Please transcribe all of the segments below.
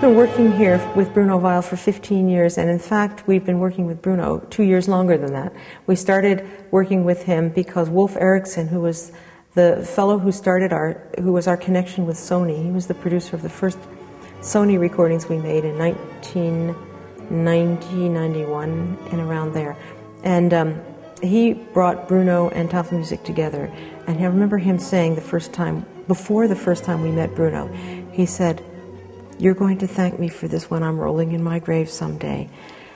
been working here with Bruno Weil for 15 years, and in fact, we've been working with Bruno 2 years longer than that. We started working with him because Wolf Eriksson, who was the fellow who was our connection with Sony, he was the producer of the first Sony recordings we made in 1991 and around there. And he brought Bruno and Tafelmusik together. And I remember him saying before the first time we met Bruno, he said, "You're going to thank me for this when I'm rolling in my grave someday."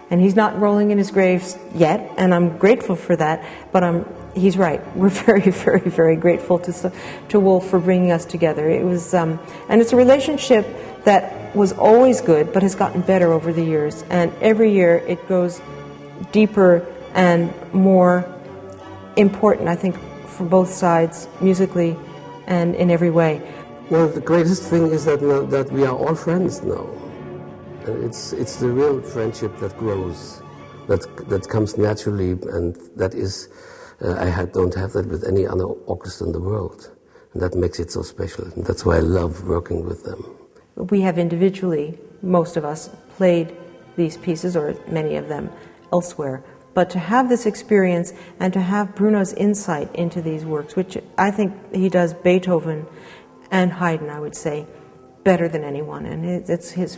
And he's not rolling in his grave yet, and I'm grateful for that, but he's right. We're very, very, very grateful to Wolf for bringing us together. It was, and it's a relationship that was always good, but has gotten better over the years. And every year it goes deeper and more important, I think, for both sides, musically and in every way. Well, the greatest thing is that we are all friends now. It's the real friendship that grows, that comes naturally, and that is, don't have that with any other orchestra in the world. And that makes it so special, and that's why I love working with them. We have individually, most of us, played these pieces, or many of them, elsewhere. But to have this experience and to have Bruno's insight into these works, which I think he does Beethoven and Haydn, I would say, better than anyone, and it's his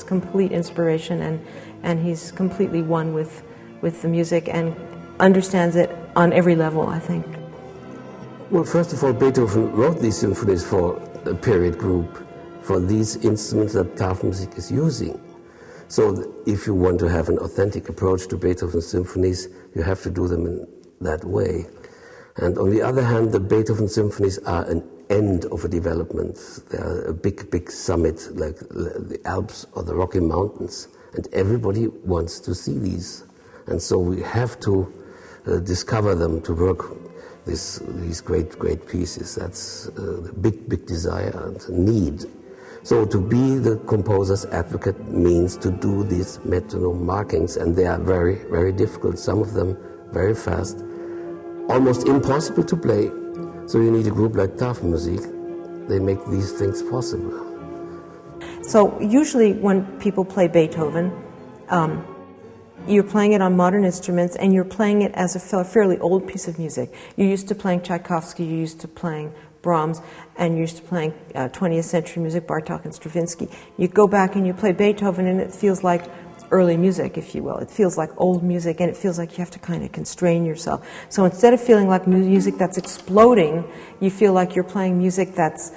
complete inspiration, and he's completely one with the music and understands it on every level, I think. Well, first of all, Beethoven wrote these symphonies for a period group, for these instruments that Tafelmusik is using. So if you want to have an authentic approach to Beethoven's symphonies, you have to do them in that way. And on the other hand, the Beethoven symphonies are an end of a development. They are a big, big summit, like the Alps or the Rocky Mountains. And everybody wants to see these. And so we have to discover them, to work these great, great pieces. That's the big, big desire and need. So to be the composer's advocate means to do these metronome markings, and they are very, very difficult. Some of them very fast, almost impossible to play. So you need a group like Tafelmusik. They make these things possible. So usually when people play Beethoven, you're playing it on modern instruments, and you're playing it as a fairly old piece of music. You're used to playing Tchaikovsky, you're used to playing Brahms, and you're used to playing 20th century music, Bartók and Stravinsky. You go back and you play Beethoven, and it feels like early music, if you will. It feels like old music, and it feels like you have to kind of constrain yourself. So instead of feeling like music that's exploding, you feel like you're playing music that's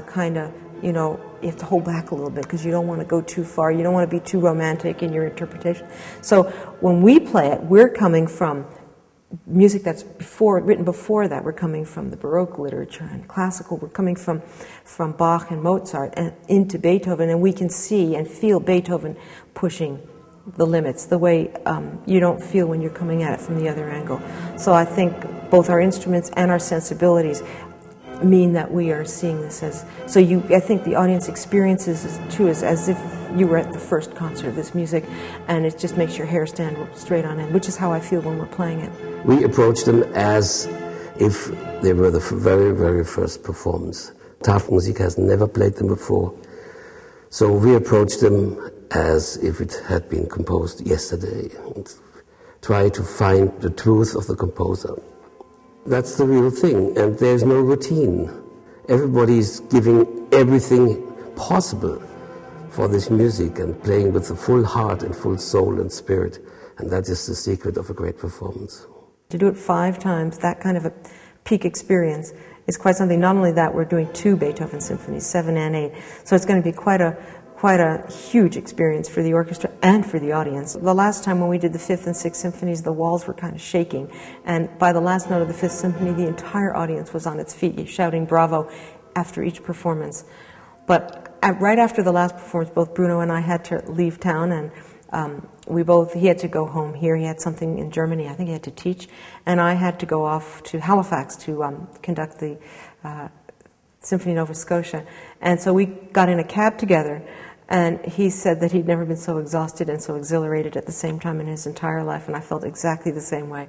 kind of, you know, you have to hold back a little bit because you don't want to go too far. You don't want to be too romantic in your interpretation. So when we play it, we're coming from music that's written before that. We're coming from the Baroque literature and classical. We're coming from Bach and Mozart and into Beethoven, and we can see and feel Beethoven pushing the limits the way you don't feel when you're coming at it from the other angle. So I think both our instruments and our sensibilities mean that we are seeing this as, I think the audience experiences it too as if you were at the first concert of this music, and it just makes your hair stand straight on end, which is how I feel when we're playing it. We approach them as if they were the very, very first performance. Tafelmusik has never played them before, so we approach them as if it had been composed yesterday, and try to find the truth of the composer. That's the real thing, and there's no routine. Everybody's giving everything possible for this music and playing with the full heart and full soul and spirit, and that is the secret of a great performance. To do it 5 times, that kind of a peak experience, is quite something. Not only that, we're doing 2 Beethoven symphonies, 7 and 8, so it's going to be quite a huge experience for the orchestra and for the audience. The last time when we did the 5th and 6th symphonies, the walls were kind of shaking, and by the last note of the 5th symphony, the entire audience was on its feet, shouting bravo after each performance. But right after the last performance, both Bruno and I had to leave town, and he had to go home here. He had something in Germany, I think he had to teach, and I had to go off to Halifax to conduct the Symphony Nova Scotia. And so we got in a cab together, and he said that he'd never been so exhausted and so exhilarated at the same time in his entire life, and I felt exactly the same way.